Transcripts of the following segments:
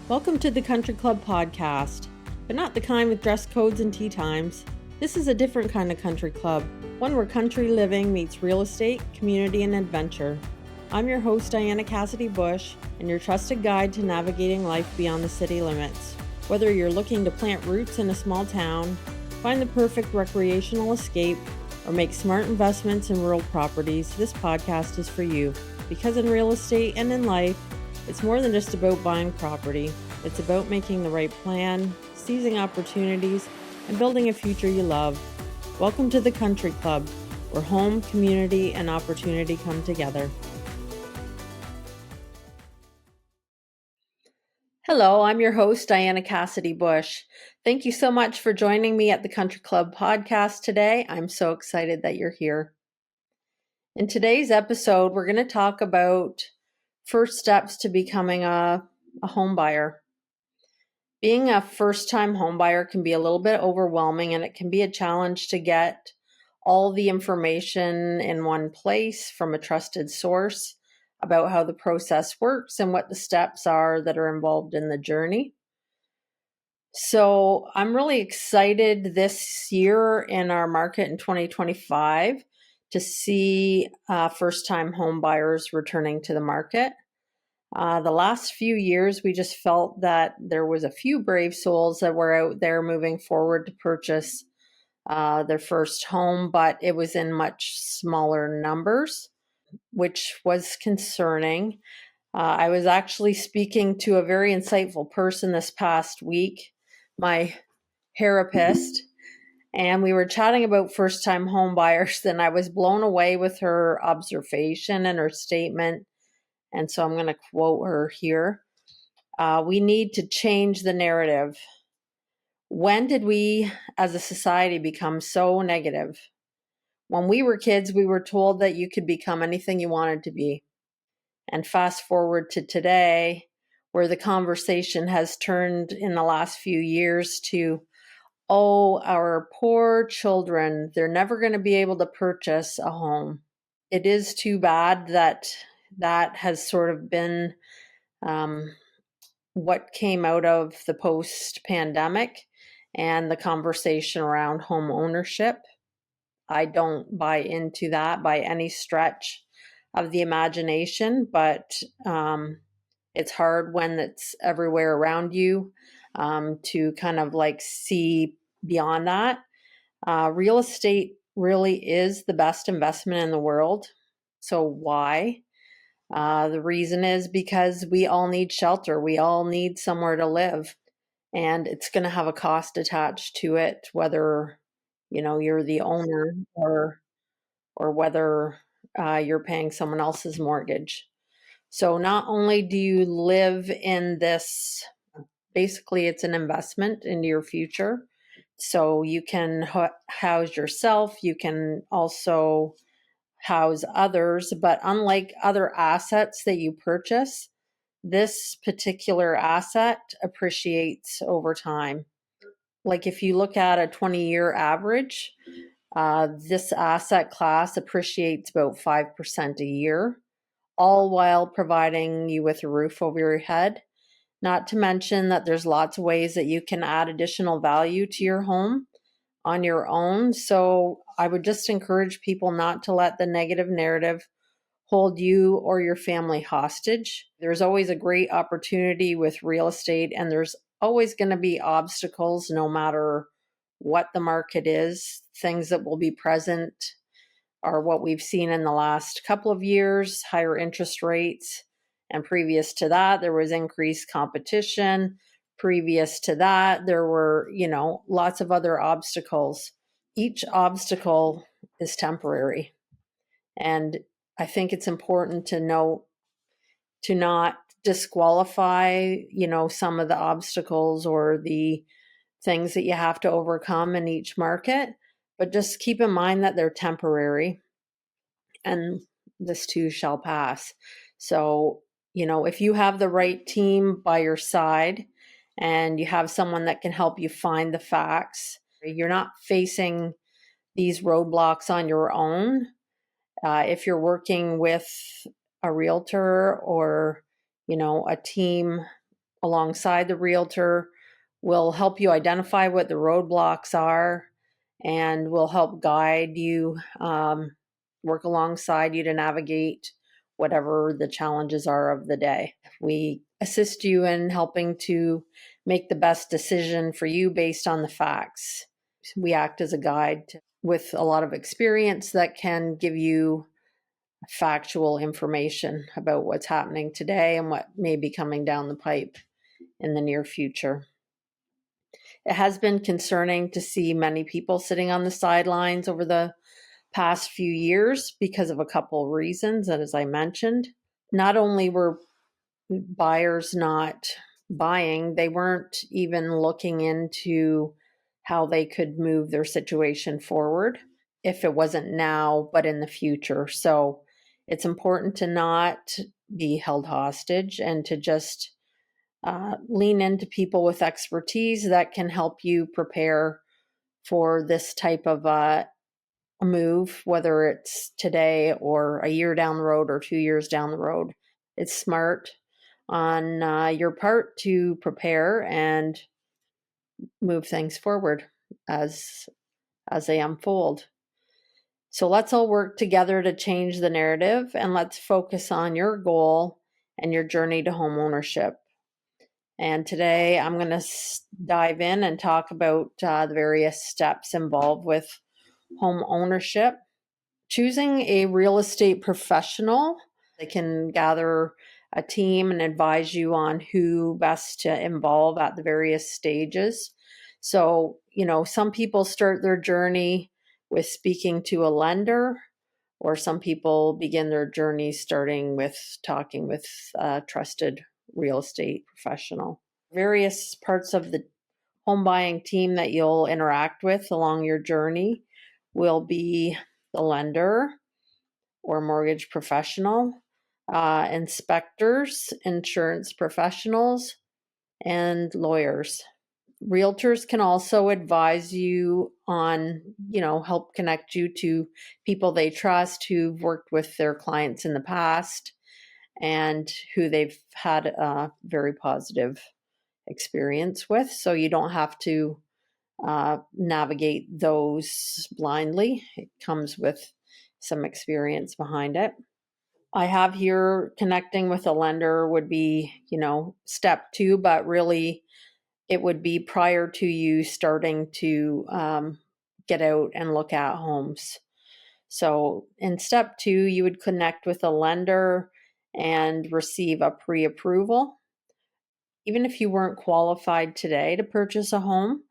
Welcome to the Country Club podcast, but not the kind with dress codes and tea times. This is a different kind of country club, one where country living meets real estate, community, and adventure. I'm your host, Diana Cassidy-Bush, and your trusted guide to navigating life beyond the city limits. Whether you're looking to plant roots in a small town, find the perfect recreational escape, or make smart investments in rural properties, this podcast is for you. Because in real estate and in life, it's more than just about buying property. It's about making the right plan, seizing opportunities, and building a future you love. Welcome to the Country Club, where home, community, and opportunity come together. Hello, I'm your host, Diana Cassidy-Bush. Thank you so much for joining me at the Country Club podcast today. I'm so excited that you're here. In today's episode, we're going to talk about first steps to becoming a home buyer. Being a first-time home buyer can be a little bit overwhelming, and it can be a challenge to get all the information in one place from a trusted source about how the process works and what the steps are that are involved in the journey. So I'm really excited this year in our market in 2025 to see first-time home buyers returning to the market. The last few years, we just felt that there was a few brave souls that were out there moving forward to purchase their first home, but it was in much smaller numbers, which was concerning. I was actually speaking to a very insightful person this past week, my therapist, and we were chatting about first-time home buyers, and I was blown away with her observation and her statement. And so I'm going to quote her here. We need to change the narrative. When did we as a society become so negative? When we were kids, we were told that you could become anything you wanted to be. And fast forward to today, where the conversation has turned in the last few years to, oh, our poor children, they're never going to be able to purchase a home. It is too bad that has sort of been what came out of the post-pandemic and the conversation around home ownership. I don't buy into that by any stretch of the imagination, but it's hard when it's everywhere around you to kind of like see beyond that. Real estate really is the best investment in the world. So why? The reason is because we all need shelter. We all need somewhere to live, and it's going to have a cost attached to it, whether you're the owner or whether you're paying someone else's mortgage. So not only do you live in this, basically it's an investment into your future. So you can house yourself. You can also house others, but unlike other assets that you purchase, this particular asset appreciates over time. Like if you look at a 20-year average, this asset class appreciates about 5% a year, all while providing you with a roof over your head. Not to mention that there's lots of ways that you can add additional value to your home on your own. So I would just encourage people not to let the negative narrative hold you or your family hostage. There's always a great opportunity with real estate, and there's always going to be obstacles no matter what the market is. Things that will be present are what we've seen in the last couple of years, higher interest rates. And previous to that, there was increased competition. Previous to that, there were, lots of other obstacles. Each obstacle is temporary. And I think it's important to note to not disqualify, some of the obstacles or the things that you have to overcome in each market, but just keep in mind that they're temporary and this too shall pass. So, if you have the right team by your side and you have someone that can help you find the facts, you're not facing these roadblocks on your own. If you're working with a realtor or, a team alongside the realtor. We'll help you identify what the roadblocks are, and we'll help guide you, work alongside you to navigate whatever the challenges are of the day. We assist you in helping to make the best decision for you based on the facts. We act as a guide with a lot of experience that can give you factual information about what's happening today and what may be coming down the pipe in the near future. It has been concerning to see many people sitting on the sidelines over the past few years because of a couple of reasons. And as I mentioned, not only were buyers not buying, they weren't even looking into how they could move their situation forward if it wasn't now, but in the future. So it's important to not be held hostage and to just lean into people with expertise that can help you prepare for this type of a move, whether it's today or a year down the road or 2 years down the road. It's smart on your part to prepare and move things forward as they unfold. So let's all work together to change the narrative, and let's focus on your goal and your journey to home ownership. And today I'm going to dive in and talk about the various steps involved with home ownership. Choosing a real estate professional, they can gather a team and advise you on who best to involve at the various stages. So, some people start their journey with speaking to a lender, or some people begin their journey starting with talking with a trusted real estate professional. Various parts of the home buying team that you'll interact with along your journey will be the lender or mortgage professional, inspectors, insurance professionals, and lawyers. Realtors can also advise you on, help connect you to people they trust who've worked with their clients in the past and who they've had a very positive experience with. So you don't have to navigate those blindly. It comes with some experience behind it. I have here connecting with a lender would be, step 2, but really it would be prior to you starting to get out and look at homes. So in step 2, you would connect with a lender and receive a pre-approval. Even if you weren't qualified today to purchase a home,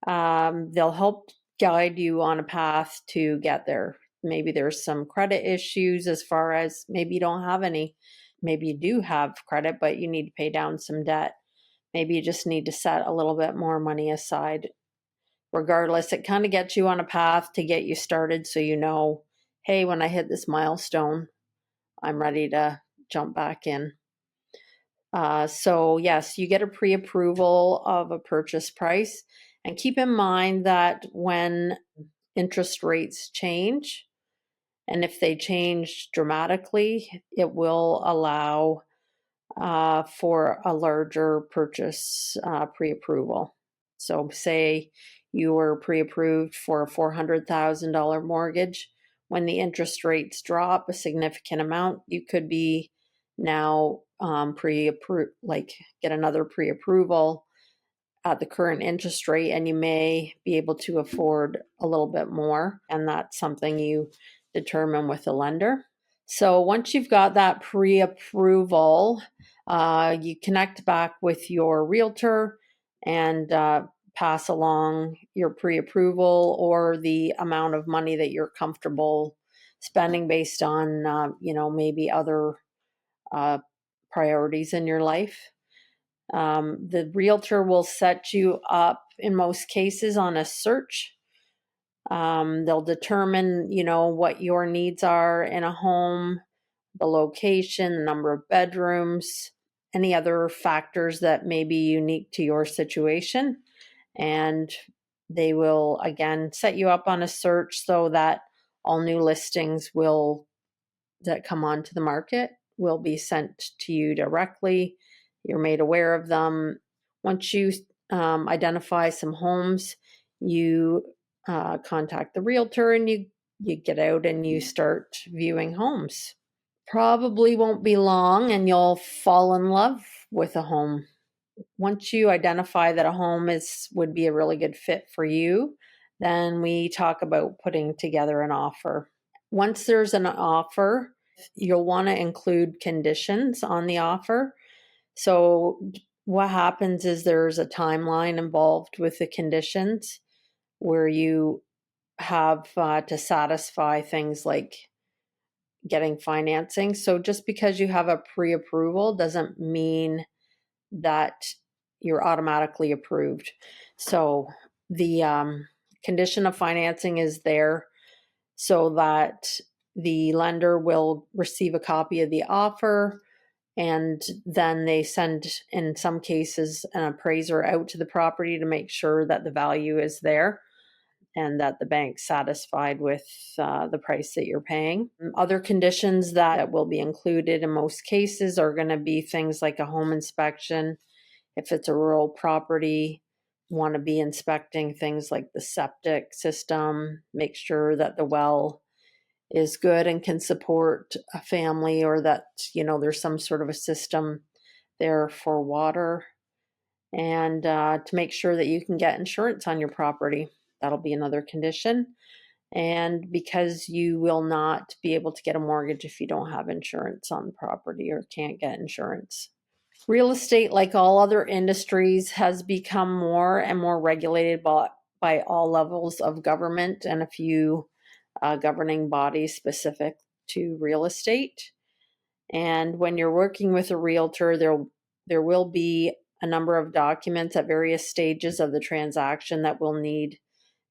they'll help guide you on a path to get there. Maybe there's some credit issues as far as maybe you don't have any. Maybe you do have credit, but you need to pay down some debt. Maybe you just need to set a little bit more money aside. Regardless, it kind of gets you on a path to get you started so you know, hey, when I hit this milestone, I'm ready to jump back in. So yes, you get a pre-approval of a purchase price. And keep in mind that when interest rates change, and if they change dramatically, it will allow for a larger purchase pre-approval. So say you were pre-approved for a $400,000 mortgage. When the interest rates drop a significant amount, you could be now get another pre-approval at the current interest rate, and you may be able to afford a little bit more. And that's something you determine with the lender. So once you've got that pre-approval, you connect back with your realtor and pass along your pre-approval or the amount of money that you're comfortable spending based on, maybe other priorities in your life. The realtor will set you up in most cases on a search. They'll determine, what your needs are in a home, the location, the number of bedrooms, any other factors that may be unique to your situation. And they will, again, set you up on a search so that all new listings that come onto the market will be sent to you directly you're made aware of them. Once you identify some homes, you contact the realtor and you get out and you start viewing homes. Probably won't be long and you'll fall in love with a home. Once you identify that a home would be a really good fit for you, then we talk about putting together an offer. Once there's an offer, you'll want to include conditions on the offer. So what happens is there's a timeline involved with the conditions where you have to satisfy things like getting financing. So just because you have a pre-approval doesn't mean that you're automatically approved. So the condition of financing is there so that the lender will receive a copy of the offer, and then they send, in some cases, an appraiser out to the property to make sure that the value is there and that the bank's satisfied with the price that you're paying. Other conditions that will be included in most cases are going to be things like a home inspection. If it's a rural property, want to be inspecting things like the septic system, make sure that the well is good and can support a family, or that, there's some sort of a system there for water, and to make sure that you can get insurance on your property. That'll be another condition. And because you will not be able to get a mortgage if you don't have insurance on the property or can't get insurance. Real estate, like all other industries, has become more and more regulated by all levels of government and a few governing bodies specific to real estate. And when you're working with a realtor, there will be a number of documents at various stages of the transaction that will need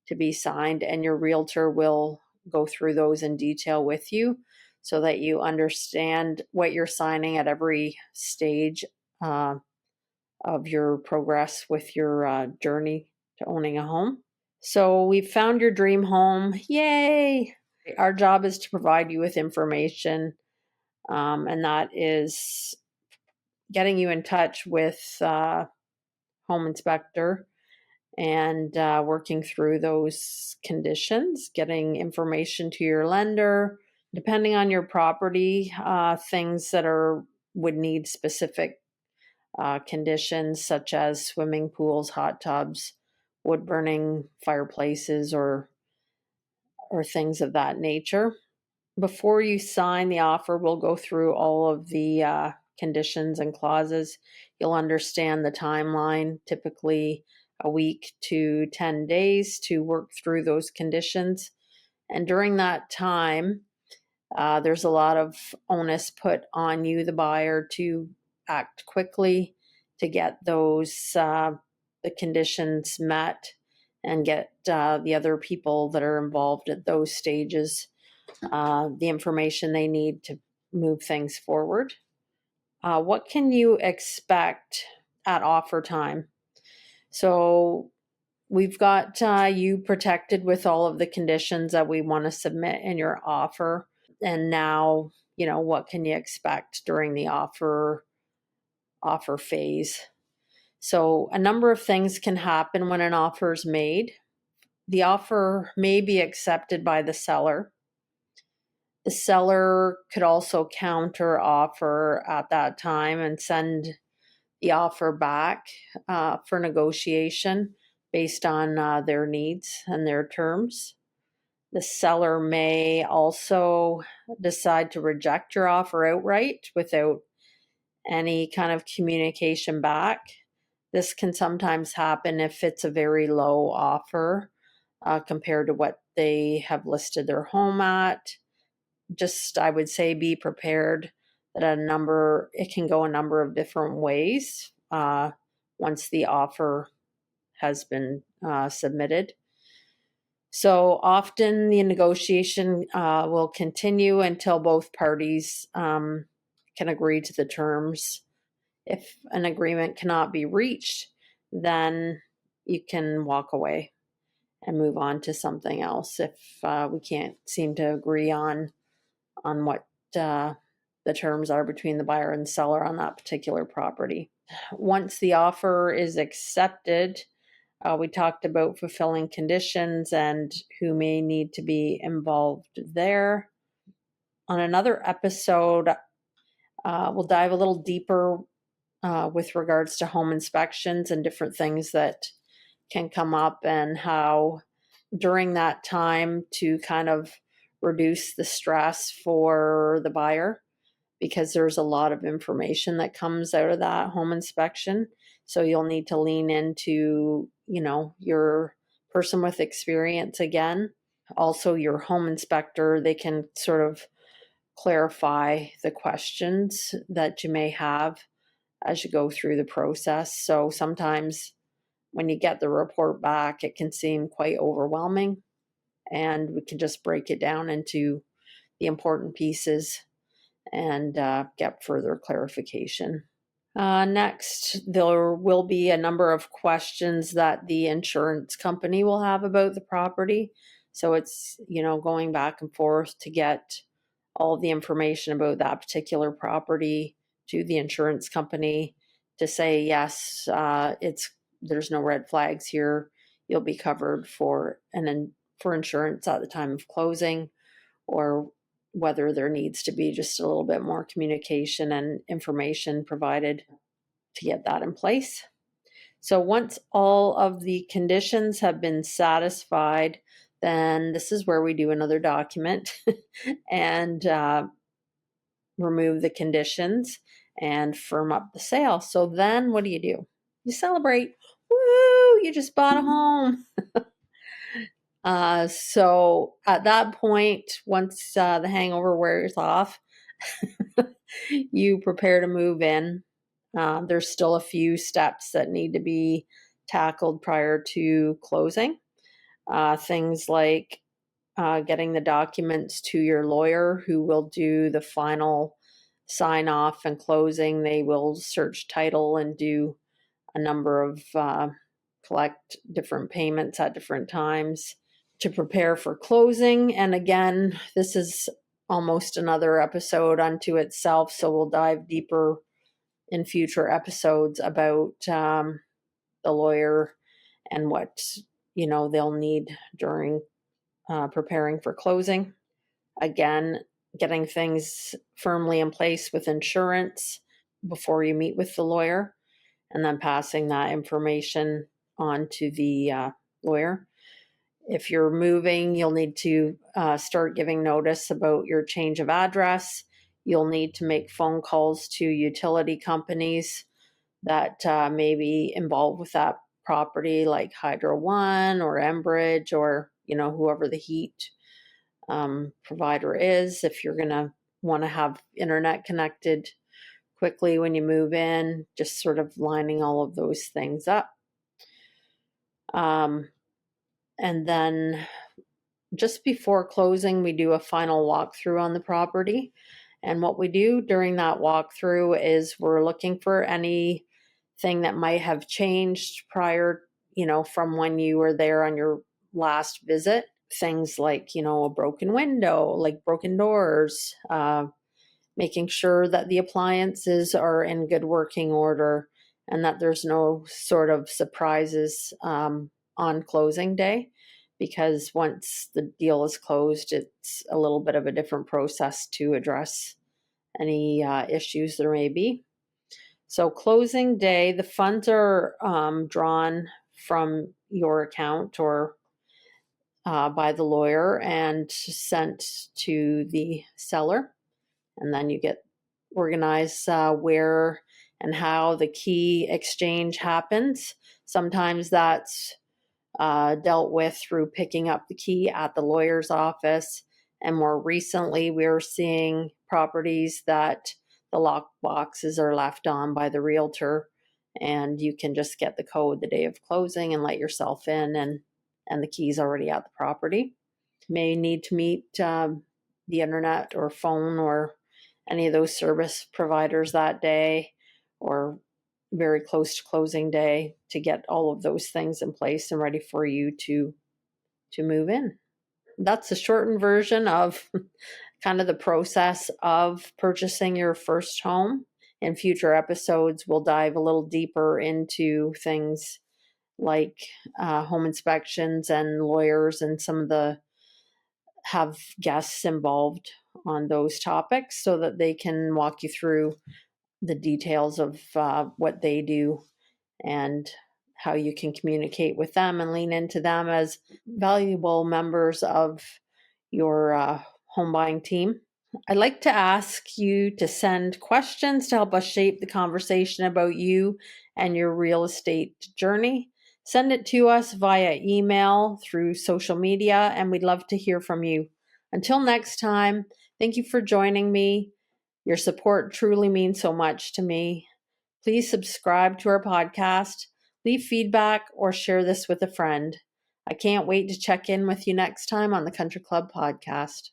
to be signed, and your realtor will go through those in detail with you so that you understand what you're signing at every stage of your progress with your journey to owning a home. So we've found your dream home. Yay! Our job is to provide you with information, and that is getting you in touch with home inspector and working through those conditions, getting information to your lender. Depending on your property, things that would need specific conditions, such as swimming pools, hot tubs, wood burning fireplaces, or things of that nature. Before you sign the offer, we'll go through all of the conditions and clauses. You'll understand the timeline, typically a week to 10 days to work through those conditions. And during that time, there's a lot of onus put on you, the buyer, to act quickly to get those the conditions met and get the other people that are involved at those stages the information they need to move things forward. What can you expect at offer time? So we've got you protected with all of the conditions that we want to submit in your offer. And now, what can you expect during the offer phase? So a number of things can happen when an offer is made. The offer may be accepted by the seller. The seller could also counter offer at that time and send the offer back for negotiation based on their needs and their terms. The seller may also decide to reject your offer outright without any kind of communication back. This can sometimes happen if it's a very low offer compared to what they have listed their home at. Just, I would say, be prepared that it can go a number of different ways once the offer has been submitted. So often the negotiation will continue until both parties can agree to the terms. If an agreement cannot be reached, then you can walk away and move on to something else if we can't seem to agree on what the the terms are between the buyer and seller on that particular property. Once the offer is accepted, we talked about fulfilling conditions and who may need to be involved there. On another episode, we'll dive a little deeper with regards to home inspections and different things that can come up, and how during that time to kind of reduce the stress for the buyer, because there's a lot of information that comes out of that home inspection. So you'll need to lean into, your person with experience again. Also, your home inspector, they can sort of clarify the questions that you may have as you go through the process. So sometimes when you get the report back, it can seem quite overwhelming, and we can just break it down into the important pieces and get further clarification. Next, there will be a number of questions that the insurance company will have about the property. So it's, going back and forth to get all of the information about that particular property to the insurance company to say, yes, there's no red flags here. You'll be covered for insurance at the time of closing, or whether there needs to be just a little bit more communication and information provided to get that in place. So once all of the conditions have been satisfied, then this is where we do another document and remove the conditions and firm up the sale. So then what do? You celebrate. Woo! You just bought a home. So at that point, once the hangover wears off, you prepare to move in. There's still a few steps that need to be tackled prior to closing. Things like getting the documents to your lawyer, who will do the final sign off and closing. They will search title and do a number of collect different payments at different times to prepare for closing. And again, this is almost another episode unto itself, so we'll dive deeper in future episodes about the lawyer and what they'll need during preparing for closing. Again, getting things firmly in place with insurance before you meet with the lawyer, and then passing that information on to the lawyer. If you're moving, you'll need to start giving notice about your change of address. You'll need to make phone calls to utility companies that may be involved with that property, like Hydro One or Enbridge, or whoever the heat provider is. If you're going to want to have internet connected quickly when you move in, just sort of lining all of those things up. And then just before closing, we do a final walkthrough on the property. And what we do during that walkthrough is we're looking for anything that might have changed prior, from when you were there on your last visit. Things like, a broken window, like broken doors, making sure that the appliances are in good working order and that there's no sort of surprises on closing day, because once the deal is closed, it's a little bit of a different process to address any issues there may be. So closing day, the funds are drawn from your account or by the lawyer and sent to the seller. And then you get organized where and how the key exchange happens. Sometimes that's dealt with through picking up the key at the lawyer's office. And more recently, we're seeing properties that the lock boxes are left on by the realtor, and you can just get the code the day of closing and let yourself in, and the key's already at the property. May need to meet the internet or phone or any of those service providers that day, or very close to closing day, to get all of those things in place and ready for you to move in. That's a shortened version of kind of the process of purchasing your first home. In future episodes, we'll dive a little deeper into things like home inspections and lawyers, and have guests involved on those topics so that they can walk you through the details of what they do and how you can communicate with them and lean into them as valuable members of your home buying team. I'd like to ask you to send questions to help us shape the conversation about you and your real estate journey. Send it to us via email, through social media, and we'd love to hear from you. Until next time, thank you for joining me. Your support truly means so much to me. Please subscribe to our podcast, leave feedback, or share this with a friend. I can't wait to check in with you next time on the Country Club Podcast.